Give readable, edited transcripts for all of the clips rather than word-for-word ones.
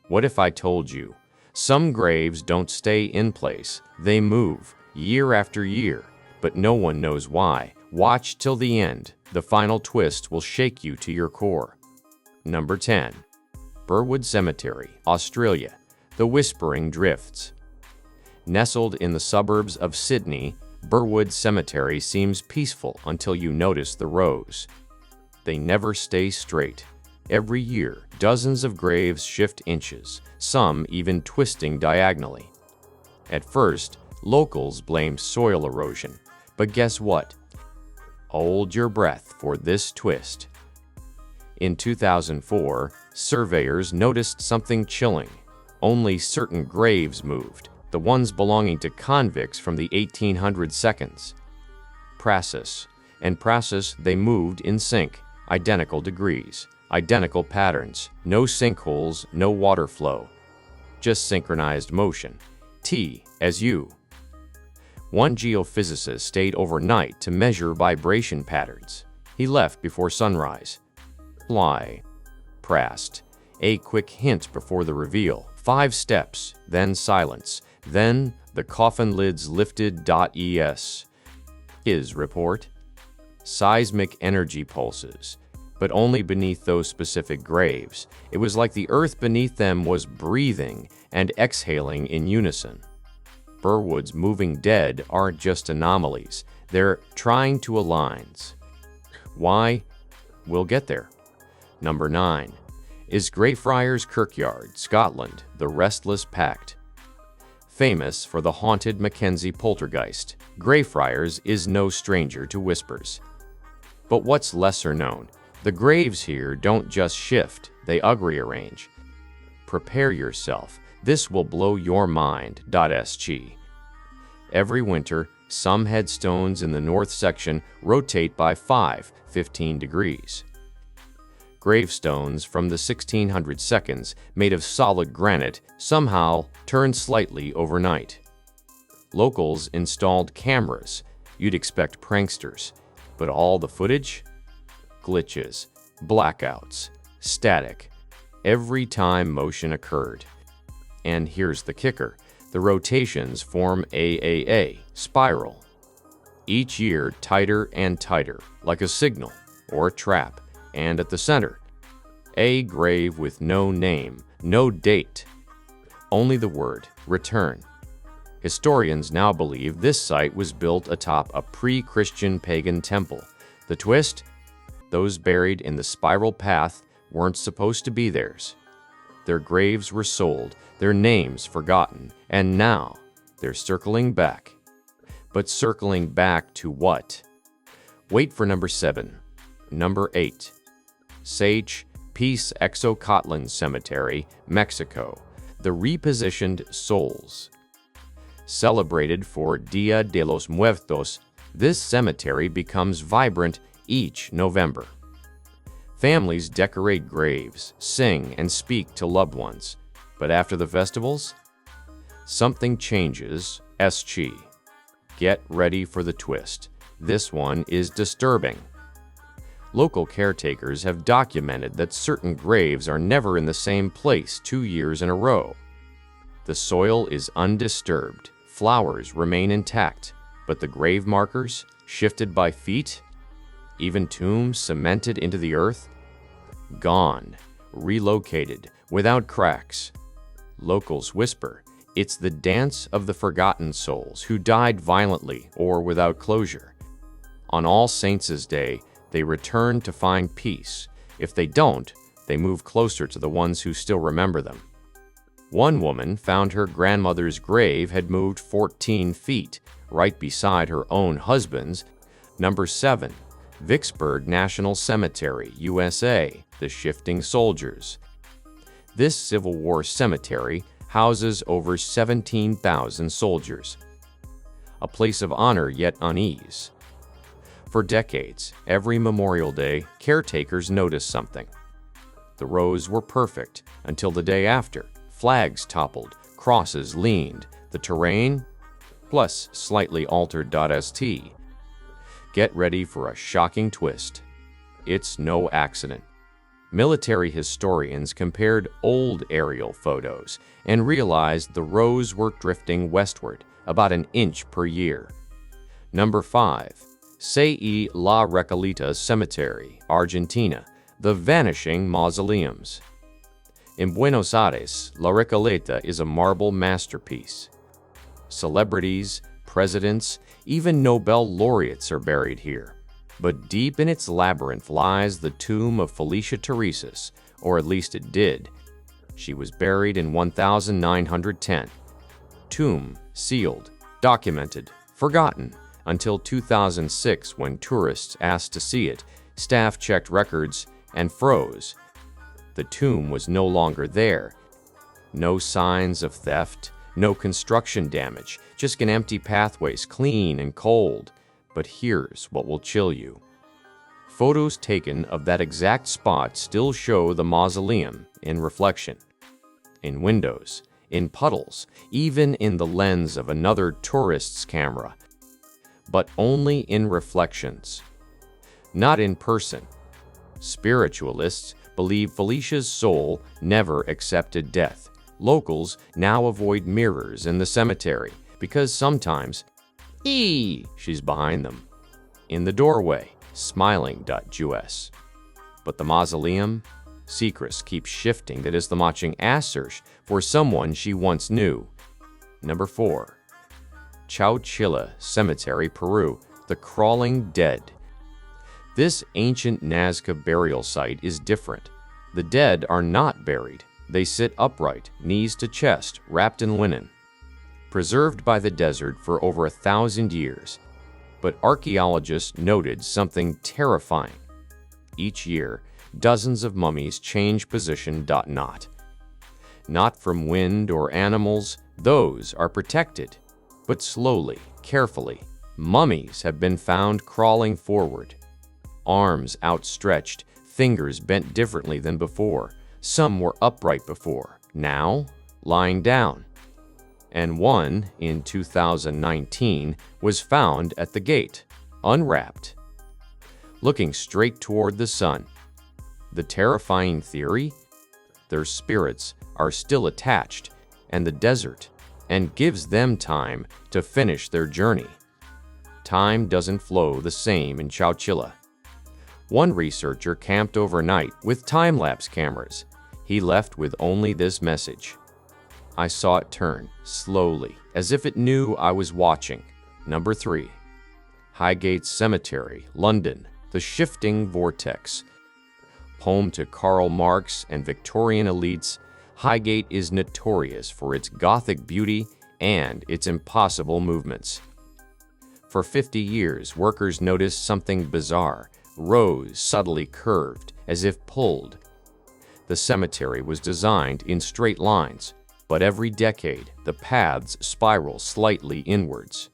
What if I told you? Some graves don't stay in place, they move, year after year, but no one knows why. Watch till the end. The final twist will shake you to your core. Number 10. Burwood Cemetery, Australia. The Whispering Drifts. Nestled in the suburbs of Sydney, Burwood Cemetery seems peaceful until you notice the rows. They never stay straight. Every year, dozens of graves shift inches, some even twisting diagonally. At first, locals blamed soil erosion, but guess what? Hold your breath for this twist. In 2004, surveyors noticed something chilling. Only certain graves moved, the ones belonging to convicts from the 1800 seconds. Praxis. In praxis, they moved in sync, identical degrees, identical patterns, no sinkholes, no water flow. Just synchronized motion. T as U. One geophysicist stayed overnight to measure vibration patterns. He left before sunrise. Fly. Prast. A quick hint before the reveal. 5 steps, then silence, then the coffin lids lifted. Es. His report? Seismic energy pulses, but only beneath those specific graves. It was like the earth beneath them was breathing and exhaling in unison. Burwood's moving dead aren't just anomalies. They're trying to align. Why? We'll get there. Number 9. Is Greyfriars Kirkyard, Scotland, the Restless Pact. Famous for the haunted Mackenzie poltergeist, Greyfriars is no stranger to whispers. But what's lesser known? The graves here don't just shift, they rearrange. Prepare yourself. This will blow your mind. Sg. Every winter, some headstones in the north section rotate by 15 degrees. Gravestones from the 1600 seconds, made of solid granite, somehow turn slightly overnight. Locals installed cameras. You'd expect pranksters, but all the footage? Glitches, blackouts, static, every time motion occurred. And here's the kicker. The rotations form a spiral. Each year tighter and tighter, like a signal or a trap. And at the center, a grave with no name, no date. Only the word, return. Historians now believe this site was built atop a pre-Christian pagan temple. The twist? Those buried in the spiral path weren't supposed to be theirs. Their graves were sold, their names forgotten, and now they're circling back. But circling back to what? Wait for number 7. Number 8. Sage Peace Exocotlan Cemetery, Mexico. The Repositioned Souls. Celebrated for Dia de los Muertos, this cemetery becomes vibrant each November. Families decorate graves, sing, and speak to loved ones. But after the festivals, something changes. Sg. Get ready for the twist. This one is disturbing. Local caretakers have documented that certain graves are never in the same place 2 years in a row. The soil is undisturbed, flowers remain intact, but the grave markers, shifted by feet, even tombs cemented into the earth, gone, relocated, without cracks. Locals whisper, it's the dance of the forgotten souls who died violently or without closure. On All Saints' Day, they return to find peace. If they don't, they move closer to the ones who still remember them. One woman found her grandmother's grave had moved 14 feet, right beside her own husband's. Number 7. Vicksburg National Cemetery, USA, the Shifting Soldiers. This Civil War cemetery houses over 17,000 soldiers. A place of honor yet unease. For decades, every Memorial Day, caretakers noticed something. The rows were perfect until the day after. Flags toppled, crosses leaned, the terrain, plus slightly altered. St. Get ready for a shocking twist. It's no accident. Military historians compared old aerial photos and realized the rows were drifting westward about an inch per year. Number 5. Sei La Recoleta Cemetery, Argentina, the vanishing mausoleums. In Buenos Aires, La Recoleta is a marble masterpiece. Celebrities, presidents, even Nobel laureates are buried here. But deep in its labyrinth lies the tomb of Felicia Teresa's, or at least it did. She was buried in 1910. Tomb sealed, documented, forgotten, until 2006 when tourists asked to see it, staff checked records, and froze. The tomb was no longer there. No signs of theft, no construction damage, just an empty pathways, clean and cold. But here's what will chill you. Photos taken of that exact spot still show the mausoleum in reflection, in windows, in puddles, even in the lens of another tourist's camera. But only in reflections, not in person. Spiritualists believe Felicia's soul never accepted death. Locals now avoid mirrors in the cemetery because sometimes, she's behind them, in the doorway, smiling.us. But the mausoleum? Secrets keep shifting that is the matching search for someone she once knew. Number 4. Chowchilla Cemetery, Peru, the Crawling Dead. This ancient Nazca burial site is different. The dead are not buried. They sit upright, knees to chest, wrapped in linen. Preserved by the desert for over 1,000 years. But archaeologists noted something terrifying. Each year, dozens of mummies change position. Not from wind or animals, those are protected. But slowly, carefully, mummies have been found crawling forward. Arms outstretched, fingers bent differently than before. Some were upright before, now lying down. And one, in 2019, was found at the gate, unwrapped, looking straight toward the sun. The terrifying theory? Their spirits are still attached, and the desert, and gives them time to finish their journey. Time doesn't flow the same in Chowchilla. One researcher camped overnight with time-lapse cameras. He left with only this message. I saw it turn, slowly, as if it knew I was watching. Number 3. Highgate Cemetery, London, the Shifting Vortex. Home to Karl Marx and Victorian elites, Highgate is notorious for its Gothic beauty and its impossible movements. For 50 years, workers noticed something bizarre. Rows subtly curved, as if pulled. The cemetery was designed in straight lines, but every decade, the paths spiral slightly inwards.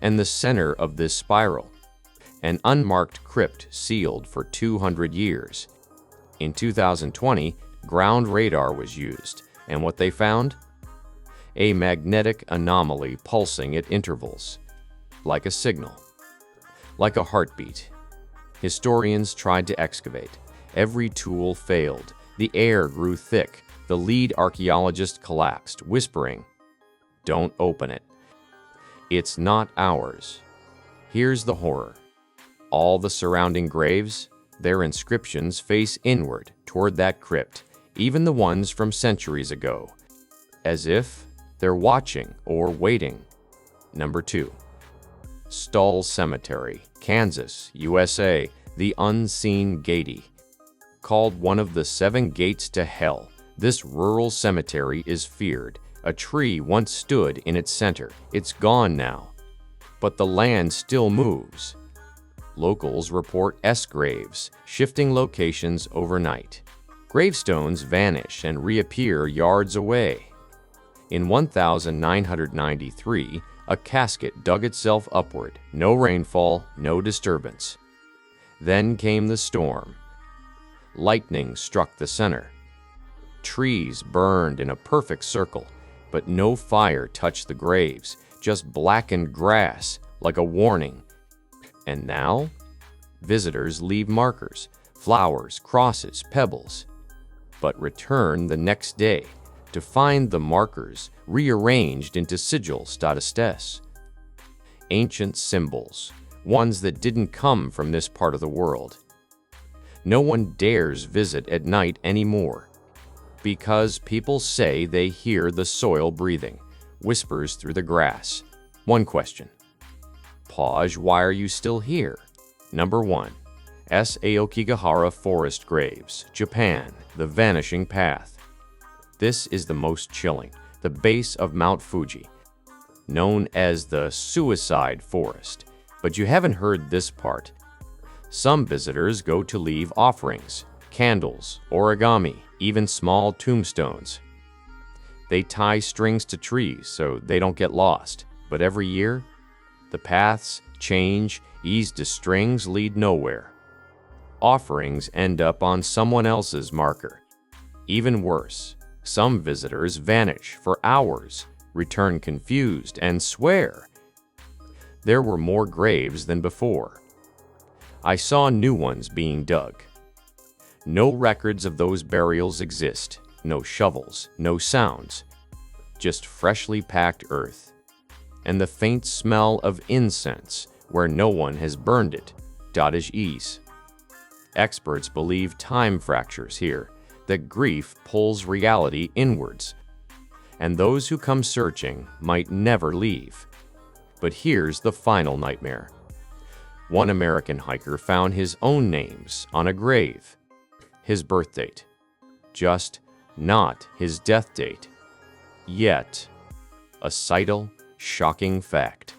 And the center of this spiral, an unmarked crypt sealed for 200 years. In 2020, ground radar was used, and what they found? A magnetic anomaly pulsing at intervals, like a signal, like a heartbeat. Historians tried to excavate. Every tool failed. The air grew thick. The lead archaeologist collapsed, whispering, "Don't open it. It's not ours." Here's the horror. All the surrounding graves, their inscriptions face inward toward that crypt, even the ones from centuries ago, as if they're watching or waiting. Number 2. Stull Cemetery, Kansas, USA, the Unseen Gatey. Called one of the 7 gates to hell, this rural cemetery is feared. A tree once stood in its center. It's gone now. But the land still moves. Locals report S-graves, shifting locations overnight. Gravestones vanish and reappear yards away. In 1993, a casket dug itself upward. No rainfall, no disturbance. Then came the storm. Lightning struck the center. Trees burned in a perfect circle, but no fire touched the graves, just blackened grass, like a warning. And now, visitors leave markers, flowers, crosses, pebbles, but return the next day to find the markers rearranged into sigils. Ancient symbols, ones that didn't come from this part of the world. No one dares visit at night anymore, because people say they hear the soil breathing, whispers through the grass. One question. Pause, why are you still here? Number 1. Aokigahara Forest Graves, Japan, the Vanishing Path. This is the most chilling, the base of Mount Fuji, known as the Suicide Forest. But you haven't heard this part. Some visitors go to leave offerings, candles, origami, even small tombstones. They tie strings to trees so they don't get lost. But every year, the paths change, eased to strings lead nowhere. Offerings end up on someone else's marker. Even worse, some visitors vanish for hours, return confused, and swear there were more graves than before. I saw new ones being dug. No records of those burials exist, no shovels, no sounds, just freshly packed earth, and the faint smell of incense where no one has burned it. Experts believe time fractures here, that grief pulls reality inwards, and those who come searching might never leave. But here's the final nightmare. One American hiker found his own names on a grave, his birth date, just not his death date. Yet, a subtle, shocking fact.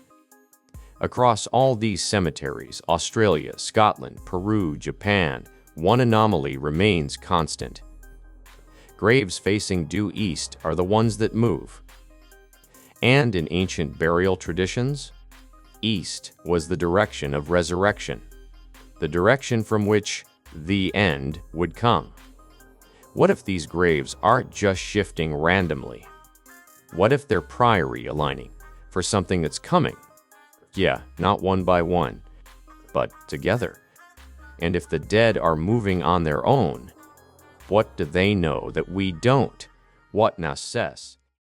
Across all these cemeteries, Australia, Scotland, Peru, Japan, one anomaly remains constant. Graves facing due east are the ones that move. And in ancient burial traditions, east was the direction of resurrection, the direction from which the end would come. What if these graves aren't just shifting randomly? What if they're priori aligning for something that's coming? Yeah, not one by one, but together. And if the dead are moving on their own, what do they know that we don't? What na says?